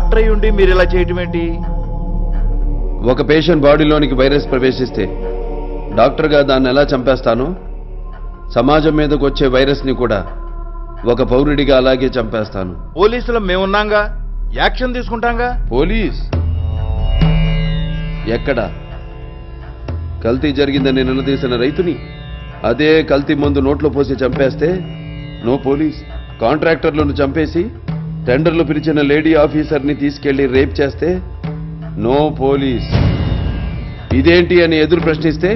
Doctor అయి ఉండి మీరు ఇలా చేయటం ఏంటి? ఒక పేషెంట్ బాడీలోనికి వైరస్ ప్రవేశిస్తే డాక్టర్గా దాన్ని ఎలా చంపేస్తానో సమాజం మీదకు వచ్చే వైరస్ని కూడా ఒక పౌరుడిగా అలాగే చంపేస్తాను. పోలీసులు మేమున్నాంగా, యాక్షన్ తీసుకుంటాంగా. పోలీస్ ఎక్కడ? కల్తీ జరిగిందని నిలదీసిన రైతుని అదే కల్తీ మందు నోట్లో పోసి చంపేస్తే నో పోలీస్. కాంట్రాక్టర్లను చంపేసి టెండర్లు పిలిచిన లేడీ ఆఫీసర్ని తీసుకెళ్లి రేప్ చేస్తే నో పోలీస్. ఇదేంటి అని ఎదురు ప్రశ్నిస్తే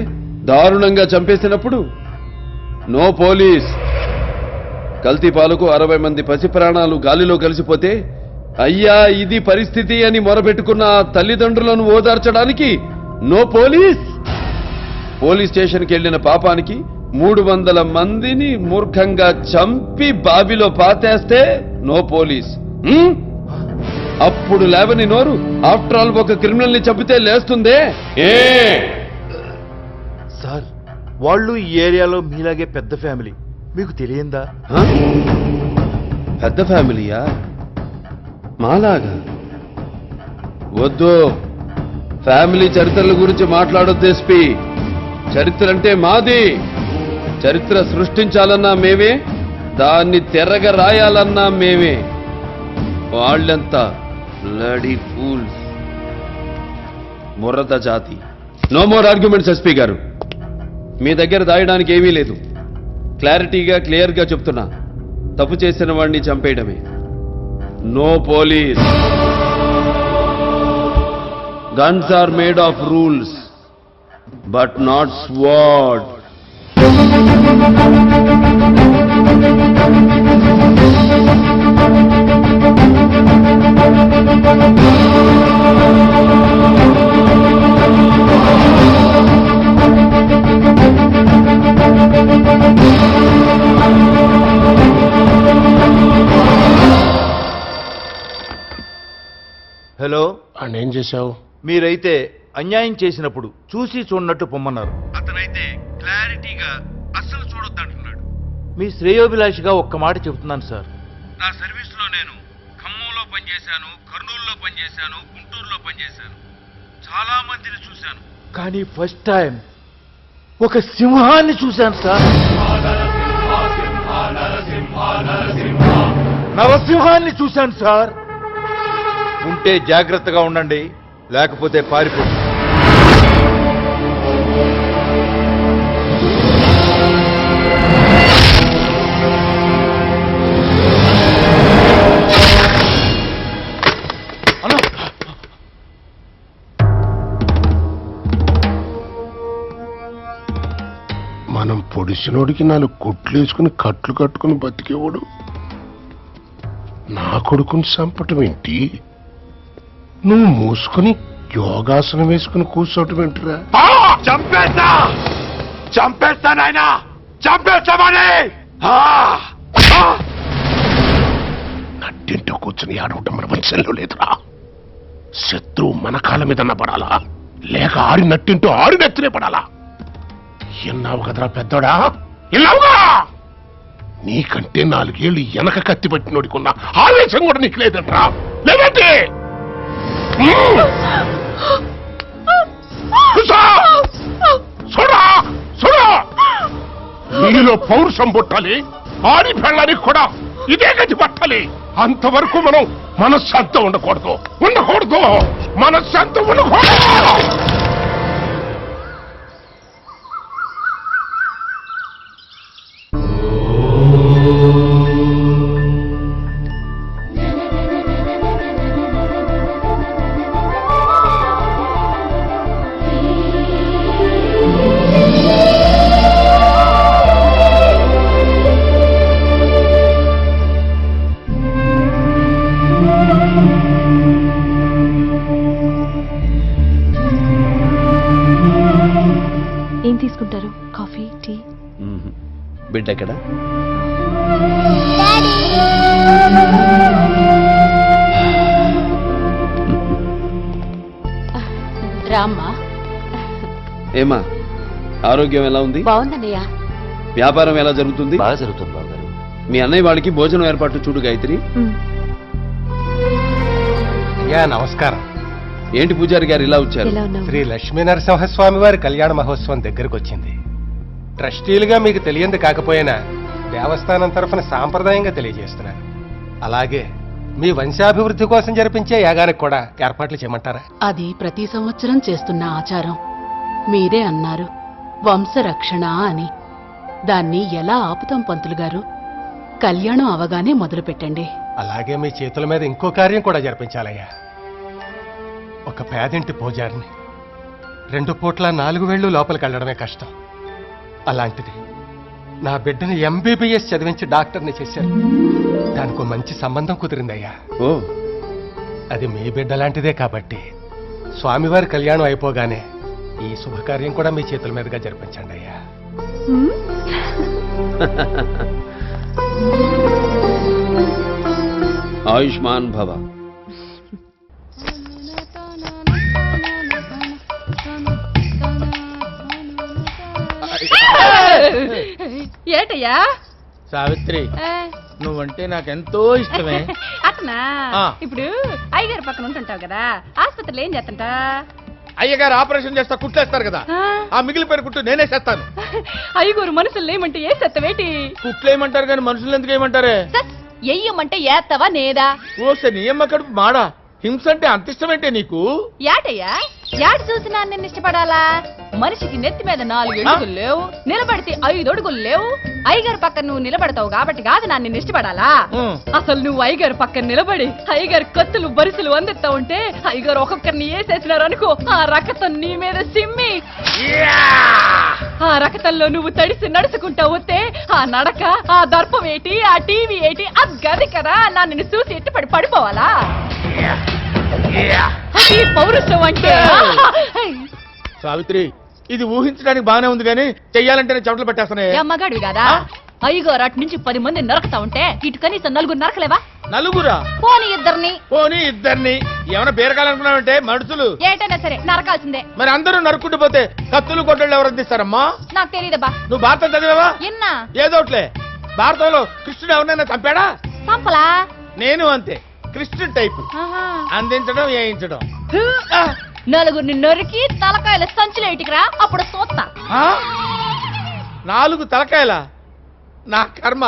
దారుణంగా చంపేసినప్పుడు నో పోలీస్. కల్తీ పాలకు 60 మంది పసి ప్రాణాలు గాలిలో కలిసిపోతే అయ్యా ఇది పరిస్థితి అని మొరబెట్టుకున్న ఆ తల్లిదండ్రులను ఓదార్చడానికి నో పోలీస్. పోలీస్ స్టేషన్కి వెళ్లిన పాపానికి 300 మందిని మూర్ఖంగా చంపి బావిలో పాతేస్తే నో పోలీస్. అప్పుడు లేవని నోరు ఆఫ్టర్ ఆల్ ఒక క్రిమినల్ ని చంపితే లేస్తుందే. సార్, వాళ్ళు ఈ ఏరియాలో మీలాగే పెద్ద ఫ్యామిలీ, మీకు తెలియందా? పెద్ద ఫ్యామిలీయా? మాలాగా? వద్దు, ఫ్యామిలీ చరిత్రల గురించి మాట్లాడొద్దు ఎస్పీ. చరిత్ర అంటే మాది. చరిత్ర సృష్టించాలన్నా మేమే, దాన్ని తెరగ రాయాలన్నా మేమే. వాళ్ళంతా బ్లడీ ఫూల్స్, ముర్రత జాతి. నో మోర్ ఆర్గ్యుమెంట్స్ ఎస్పీ గారు. మీ దగ్గర దాయడానికి ఏమీ లేదు. క్లారిటీగా క్లియర్గా చెప్తున్నా, తప్పు చేసిన వాడిని చంపేయడమే. No police. Guns are made of rules but not sword. Hello, ఏం చేశావు? మీరైతే అన్యాయం చేసినప్పుడు చూసి చూడనట్టు పొమ్మన్నారు. అతనైతే క్లారిటీగా అస్సలు చూడొద్దంటున్నాడు. మీ శ్రేయోభిలాషిగా ఒక్క మాట చెబుతున్నాను సార్. నా సర్వీస్లో నేను ఖమ్మంలో పనిచేశాను, కర్నూలులో పనిచేశాను, గుంటూరులో పనిచేశాను. చాలా మందిని చూశాను, కానీ ఫస్ట్ టైం ఒక సింహాన్ని చూశాను సార్. నరసింహాన్ని చూశాను సార్. ఉంటే జాగ్రత్తగా ఉండండి, లేకపోతే పారిపో. మనం పొడిసినోడికి 4 కొట్లు వేసుకుని కట్లు కట్టుకుని బతికేవాడు నా కొడుకుని చంపటం ఏంటి? నువ్వు మూసుకుని యోగాసనం వేసుకుని కూర్చోటం ఏంటిరా? చంపేస్తా, చంపేస్తా నాయనా, చంపేస్తామని. నట్టింటో కూర్చుని ఆడవటం మన వంశంలో లేదురా. శత్రువు మన కాళ్ళ మీద పడాలా, లేక ఆడి నట్టింటూ ఆడి నెత్తినే పడాలా? ఎన్నావు కదరా పెద్దోడా, ఎన్నావుగా? నీకంటే 4 ఏళ్ళు వెనక కత్తి పట్టినోడికున్న ఆవేశం కూడా నీకు లేదంట్రా. లేదంటే నీలో పౌరుషం పుట్టాలి, ఆడి పెళ్ళానికి కూడా ఇదే గతి పట్టాలి. అంతవరకు మనం మనశ్శాంతి ఉండకూడదు, మనశ్శాంతి ఉండకూడదు. ఏం తీసుకుంటారు? Coffee, tea? బిడ్డ ఎక్కడ? రామ్మా. ఏమా, ఆరోగ్యం ఎలా ఉంది? బాగుందన్నయ్య. వ్యాపారం ఎలా జరుగుతుంది? బాగా జరుగుతుంది బావగారు. మీ అన్నయ్య వాళ్ళకి భోజనం ఏర్పాటు చూడు గాయత్రి. అయ్యా నమస్కారం. ఏంటి పూజారి గారు ఇలా వచ్చారు? ఎలా ఉన్నావు? శ్రీ లక్ష్మీ నరసింహస్వామి వారి కళ్యాణ మహోత్సవం దగ్గరకు వచ్చింది. ట్రస్టీలుగా మీకు తెలియంది కాకపోయినా దేవస్థానం తరఫున సాంప్రదాయంగా తెలియజేస్తున్నారు. అలాగే మీ వంశాభివృద్ధి కోసం జరిపించే యాగానికి కూడా ఏర్పాట్లు చేయమంటారా? అది ప్రతి సంవత్సరం చేస్తున్న ఆచారం. మీరే అన్నారు వంశరక్షణ అని. దాన్ని ఎలా ఆపుతాం పంతులు గారు? కళ్యాణం అవగానే మొదలు పెట్టండి. అలాగే మీ చేతుల మీద ఇంకో కార్యం కూడా జరిపించాలయ్యా. ఒక పేదింటి పూజారిని 2 పూట్ల 4 వేళ్ళు లోపలికి వెళ్ళడమే కష్టం. అలాంటిది నా బిడ్డని MBBS చదివించి డాక్టర్ని చేశారు. దానికి మంచి సంబంధం కుదిరిందయ్యా. ఓ, అది మీ బిడ్డ లాంటిదే కాబట్టి స్వామివారి కళ్యాణం అయిపోగానే ఈ శుభకార్యం కూడా మీ చేతుల మీదుగా జరిపించండి అయ్యా. ఆయుష్మాన్ భవ. ఏటయ్యా? సావిత్రి, నువ్వంటే నాకెంతో ఇష్టమే. అతనా? ఆ. ఇప్పుడు అయ్యగారి పక్కన ఉంటుంటావు కదా, ఆసుపత్రిలో ఏం చేస్తుంటా? అయ్యగారు ఆపరేషన్ చేస్తా కుట్లేస్తారు కదా, ఆ మిగిలిపోయిన కుట్టు నేనే చేస్తాను. అయ్యగారు మనుషులు ఏమంటే ఏ సెత్తవేటి? కుట్లేయమంటారు కానీ మనుషులు ఎందుకు ఏమంటారే? ఎయ్యమంటే ఏత్తవా నేదా? ఓసే నీ అమ్మ కడుపు మాడా. హింస అంటే అంత ఇష్టమేంటే నీకు? యాటయ్యా? యాట చూసినా నిన్ను ఇష్టపడాలా? మనిషికి నెత్తి మీద 4 అడుగులు లేవు, నిలబడితే 5 అడుగులు లేవు. అయ్యగారు పక్కన నువ్వు నిలబడతావు కాబట్టి కాదు నా నిన్ను ఇష్టపడాలా? అసలు నువ్వు అయ్యగారు పక్కన నిలబడి అయ్యగారు కత్తులు బరిసెలు అందిస్తా ఉంటే అయ్యగారు ఒక్కొక్కరిని వేసేసినారు అనుకో, ఆ రకతం నీ మీద సిమ్మి ఆ రకతంలో నువ్వు తడిసి నడుచుకుంటా వస్తే ఆ నడక, ఆ దర్పం ఏంటి, ఆ టీవీ ఏంటి, ఆ గది కదా నా నిన్ను చూసి ఎట్టుపడి పడిపోవాలా? అది పౌరుషం అంటే. సావిత్రి, ఇది ఊహించడానికి బానే ఉంది కానీ చెయ్యాలంటేనే చెమటలు పట్టేస్తున్నాయి. అమ్మగాడివి కదా, అయ్యగారు అటు నుంచి 10 మంది నరకతా ఉంటే ఇటు కనీసం 4 నరకలేవా? నలుగురా? పోనీ ఇద్దరిని. పోనీ ఇద్దరిని. ఏమైనా బీరకాలనుకున్నావంటే మనుషులు ఏటైనా సరే నరకాల్సిందే. మరి అందరూ నరుక్కుంటూ పోతే కత్తులు కొట్టళ్ళు ఎవరు అందిస్తారమ్మా? నాకు తెలియదబ్బా. నువ్వు భారతం చదివావా? ఎన్నా? ఏదోట్లే. భారతంలో కృష్ణుడు ఎవరినైనా చంపాడా? చంపలా. నేను అంతే, కృష్ణుడు టైపు. అందించడం, వేయించడం. 4 నరికి తలకాయల సంచులు ఇటుకురా, అప్పుడు చూస్తా. 4 తలకాయల? నా కర్మ.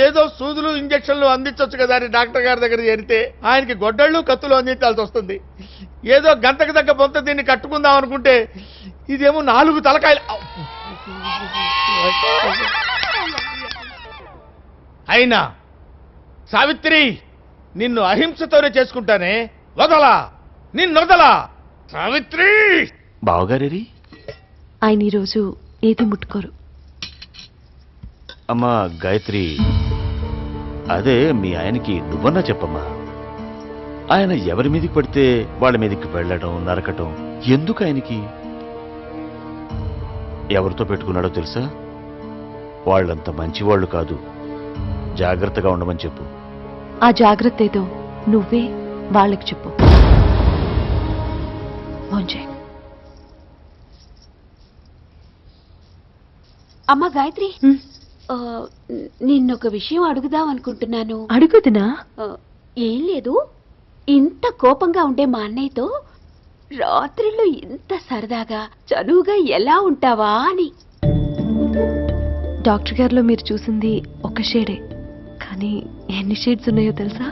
ఏదో సూదులు ఇంజక్షన్లు అందించవచ్చు కదా అని డాక్టర్ గారి దగ్గర చేరితే ఆయనకి గొడ్డళ్ళు కత్తులు అందించాల్సి వస్తుంది. ఏదో గంటకు తగ్గ బొంత దీన్ని కట్టుకుందాం అనుకుంటే ఇదేమో 4 తలకాయలు. అయినా సావిత్రి, నిన్ను అహింసతోనే చేసుకుంటానే. వదలా, నిన్నొదలా సావిత్రి. బావగారేరి? ఆయన ఈరోజు ఏది ముట్టుకోరు. అమ్మా గాయత్రి, అదే మీ ఆయనకి నువ్వన్నా చెప్పమ్మా. ఆయన ఎవరి మీదకి పడితే వాళ్ళ మీదకి వెళ్ళడం, నరకటం ఎందుకు ఆయనకి? ఎవరితో పెట్టుకున్నాడో తెలుసా? వాళ్ళంత మంచివాళ్లు కాదు. జాగ్రత్తగా ఉండమని చెప్పు. ఆ జాగ్రత్త ఏదో నువ్వే వాళ్ళకి చెప్పు. అమ్మా గాయత్రి, నిన్నొక విషయం అడుగుదాం అనుకుంటున్నాను. అడుగుతున్నా? ఏం లేదు, ఇంత కోపంగా ఉండే మా అన్నయ్యతో రాత్రిళ్ళు ఇంత సరదాగా చనువుగా ఎలా ఉంటావా అని. డాక్టర్ గారిలో మీరు చూసింది ఒక షేడే, కానీ ఎన్ని షేడ్స్ ఉన్నాయో తెలుసా?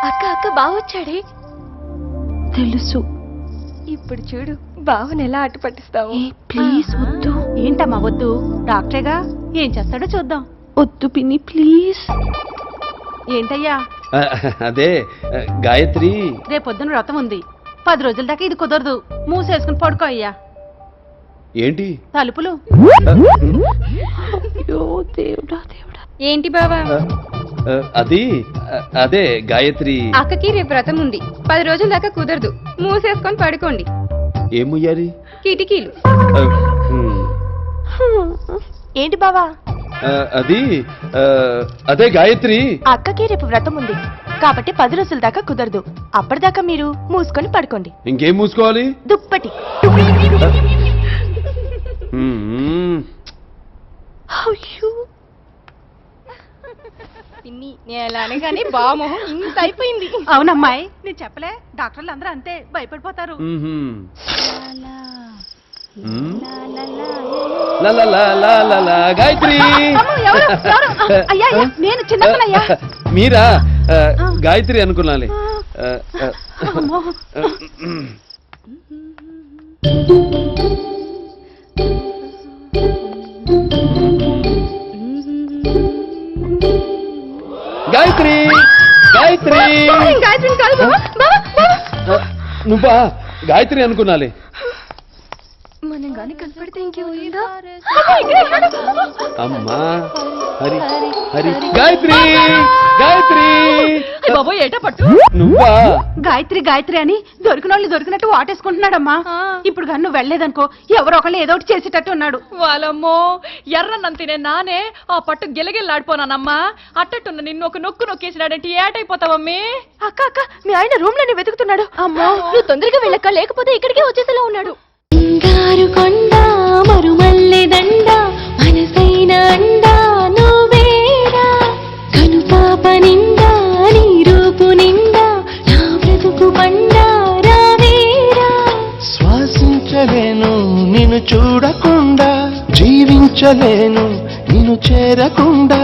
అక్క బావొచ్చాడే. తెలుసు. ఇప్పుడు చూడు బావని ఎలా అటు పట్టిస్తావు. ప్లీజ్ వద్దు. ఏంటమ్మా వద్దు? డాక్టరేగా, ఏం చేస్తాడో చూద్దాం. వద్దు పిన్ని, ప్లీజ్. ఏంటయ్యా? అదే గాయత్రి, రేపొద్దున వ్రతం ఉంది. 10 రోజుల దాకా ఇది కుదరదు. మూసేసుకుని పడుకో అయ్యా. ఏంటి తలుపులు? దేవుడా దేవుడా. ఏంటి బావా? అదే గాయత్రి, అక్కకి రేపు వ్రతం ఉంది. 10 రోజుల దాకా కుదరదు. మూసేసుకొని పడుకోండి. ఏముయ్యాలి? కిటికీలు. ఏంటి బావా? అది అదే గాయత్రి. అక్కకి రేపు వ్రతం ఉంది కాబట్టి 10 రోజుల దాకా కుదరదు. అప్పటిదాకా మీరు మూసుకొని పడుకోండి. ఇంకేం మూసుకోవాలి? దుప్పటి. కానీ బామోహం ఇంత అయిపోయింది. అవునమ్మాయి, నేను చెప్పలే, డాక్టర్లు అందరూ అంతే భయపడిపోతారు. గాయత్రి అయ్యా నేను చిన్నయ్యా. మీరా? గాయత్రి అనుకున్నాలే. గాయత్రి గాయత్రి నువ్వా? గాయత్రి అనుకున్నాలే. మనం గాని కనపడితే ఇంకేముందా? అమ్మా హరి హరి. గాయత్రి గాయత్రి బాబోయ్ ఏటా పట్టు. నువ్వా? గాయత్రి గాయత్రి అని దొరికిన వాళ్ళు దొరికినట్టు వాటేసుకుంటున్నాడమ్మా. ఇప్పుడు కానీ నువ్వు వెళ్లేదనుకో ఎవరో ఒకళ్ళు ఏదో ఒకటి చేసేటట్టు ఉన్నాడు. వాళ్ళమ్మో ఎర్రన్నం తినే నానే ఆ పట్టు గిలగిల్లాడిపోనానమ్మా. అట్టట్టున్న నిన్ను ఒక నొక్కు నొక్కేసినాడంటే ఏటైపోతావమ్మి? అక్క అక్క మీ ఆయన రూమ్ లోనే వెతుకుతున్నాడు. అమ్మో నువ్వు తొందరగా వెళ్ళక్క, లేకపోతే ఇక్కడికే వచ్చేసేలా ఉన్నాడు. బంగారు కొండ మరుమల్లె దండ మనసైన అండా నువ్వేరా, కనుపాప నిండా నీ రూపు నిండా నా బ్రతుకు పండా రావేరా. శ్వాసించలేను నిన్ను చూడకుండా, జీవించలేను నిన్ను చేరకుండా.